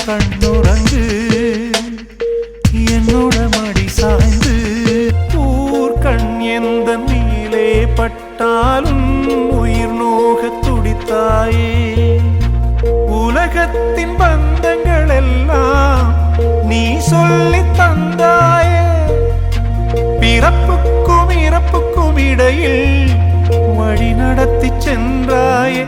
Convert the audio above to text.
கண்ணுறங்கு என்னோட மடி சாய்ந்து ஊர்கண் எந்த மேலே பட்டாலும் உயிர் நோக துடித்தாயே உலகத்தின் பந்தங்கள் எல்லாம் நீ சொல்லி தந்தாயே பிறப்புக்கும் இறப்புக்கும் இடையில் வழி நடத்தி சென்றாயே